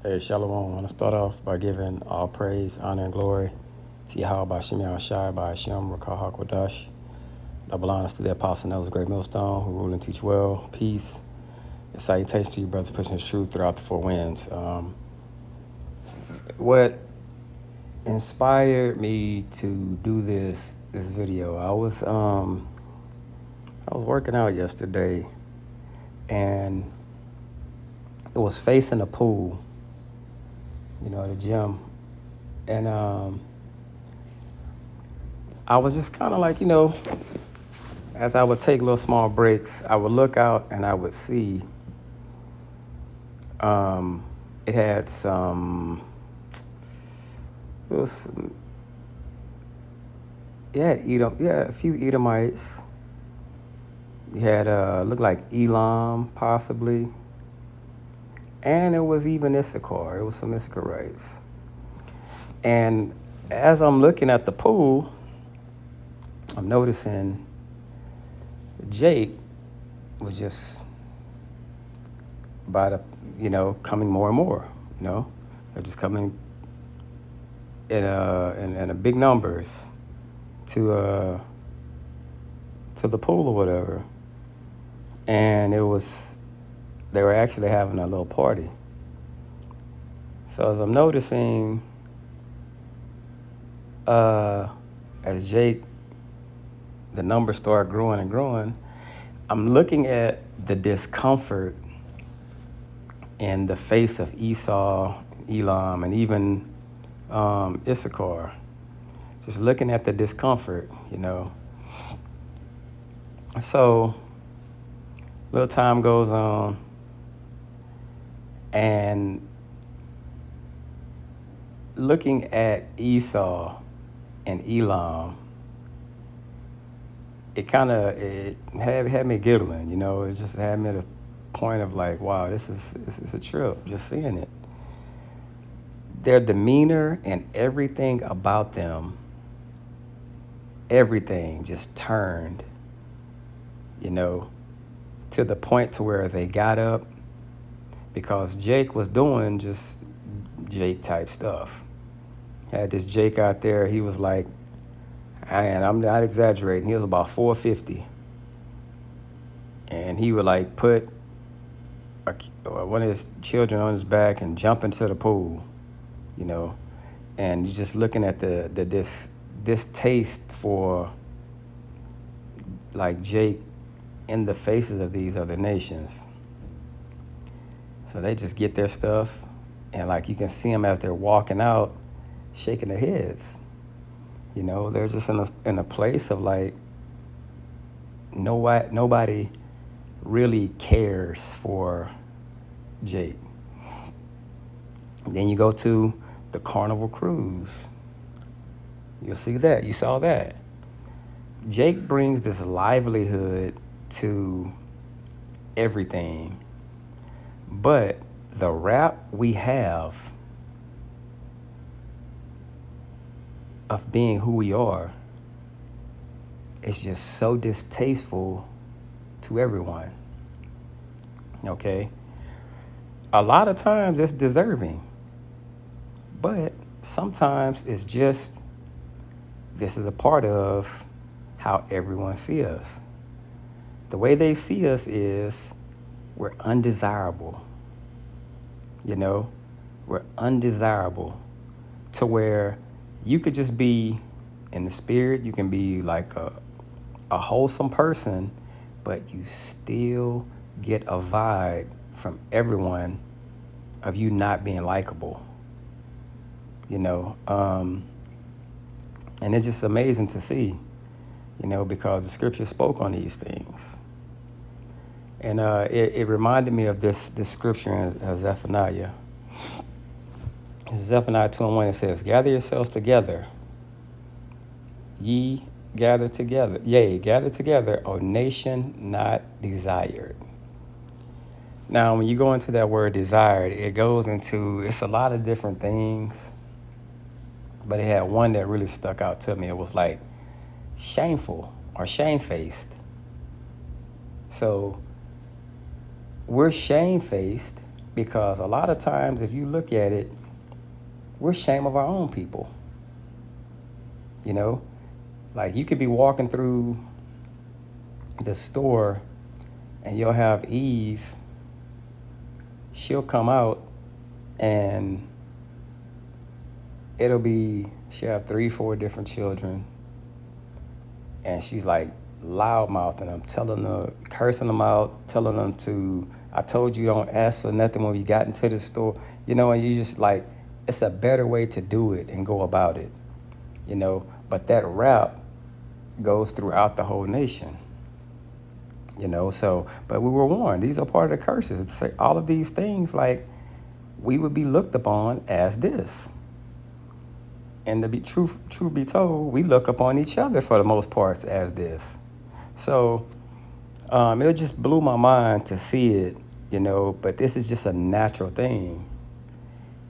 Hey, Shalom. I want to start off by giving all praise, honor, and glory to Yahweh Bashim Yahushai by Hashem Rakah HaKodash. Double honors to the Apostle Nellis Great Millstone, who rule and teach well. Peace and salutation to you, brothers, pushing his truth throughout the four winds. What inspired me to do this video, I was working out yesterday, and it was facing a pool, the gym. And I was just kind of like, as I would take little small breaks, I would look out and I would see it had a few Edomites. You had looked like Elam possibly, and it was even Issachar. It was some Issacharites. And as I'm looking at the pool, I'm noticing Jake was just coming more and more. They're just coming in big numbers to the pool or whatever. And they were actually having a little party. So as I'm noticing, as Jake, the numbers start growing and growing, I'm looking at the discomfort in the face of Esau, Elam, and even Issachar. Just looking at the discomfort, So, little time goes on, and looking at Esau and Elam, it had me giggling, It just had me at a point of like, wow, this is a trip, just seeing it. Their demeanor and everything about them, everything just turned, to the point to where they got up, because Jake was doing just Jake type stuff. Had this Jake out there, he was like, and I'm not exaggerating, he was about 450. And he would like put one of his children on his back and jump into the pool, and you're just looking at this distaste for like Jake in the faces of these other nations. So they just get their stuff, and like you can see them as they're walking out, shaking their heads. They're just in a place of like nobody really cares for Jake. Then you go to the Carnival Cruise. You'll see that. You saw that. Jake brings this livelihood to everything. But the rap we have of being who we are is just so distasteful to everyone. Okay? A lot of times it's deserving, but sometimes it's just, this is a part of how everyone sees us. The way they see us is we're undesirable. We're undesirable to where you could just be in the spirit, you can be like a wholesome person, but you still get a vibe from everyone of you not being likable. And it's just amazing to see, because the scripture spoke on these things. And it reminded me of this scripture in Zephaniah. Zephaniah 2:1, it says, "Gather yourselves together, ye gather together, gather together, O nation not desired." Now, when you go into that word desired, it's a lot of different things, but it had one that really stuck out to me. It was like shameful or shamefaced. So we're shamefaced Because a lot of times, if you look at it, we're shame of our own people. You know, like you could be walking through the store and you'll have Eve. She'll come out and she'll have 3, 4 different children. And she's like loud mouthing them, cursing them out, telling them I told you don't ask for nothing when we got into the store, and you just like, it's a better way to do it and go about it, but that rap goes throughout the whole nation, but we were warned, these are part of the curses. It's like all of these things, like we would be looked upon as this. And to be truth be told, we look upon each other for the most parts as this. So it just blew my mind to see it, but this is just a natural thing.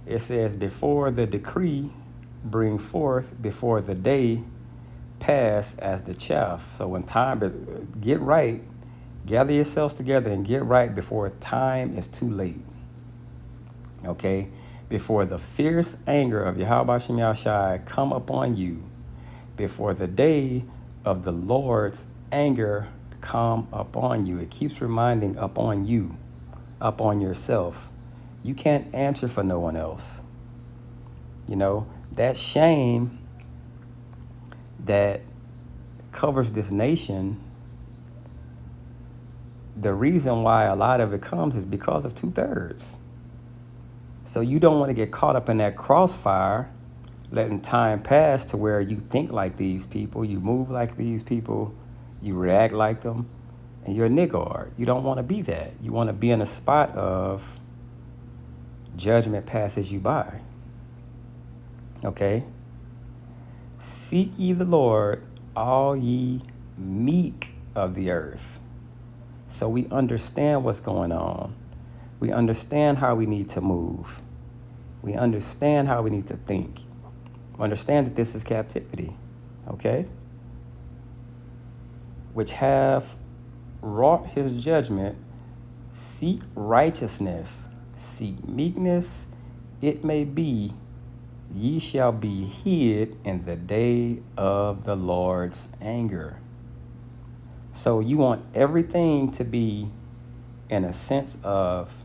It says, before the decree bring forth, before the day pass as the chaff. So when time, get right, gather yourselves together and get right before time is too late. Okay? Before the fierce anger of Yahweh Shem Yahushai come upon you, before the day of the Lord's anger come upon you. It keeps reminding upon you, upon yourself. You can't answer for no one else. That shame that covers this nation, the reason why a lot of it comes is because of 2/3. So you don't want to get caught up in that crossfire, letting time pass to where you think like these people, you move like these people, you react like them, and you're a niggard. You don't want to be that. You want to be in a spot of judgment passes you by. Okay? Seek ye the Lord, all ye meek of the earth. So we understand what's going on. We understand how we need to move. We understand how we need to think. We understand that this is captivity, okay? Which have wrought his judgment, seek righteousness, seek meekness, it may be, ye shall be hid in the day of the Lord's anger. So you want everything to be in a sense of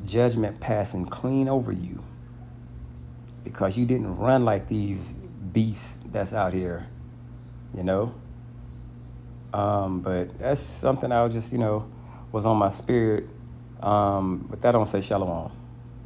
judgment passing clean over you because you didn't run like these beasts that's out here, but that's something I was just, was on my spirit. But that don't say shalom.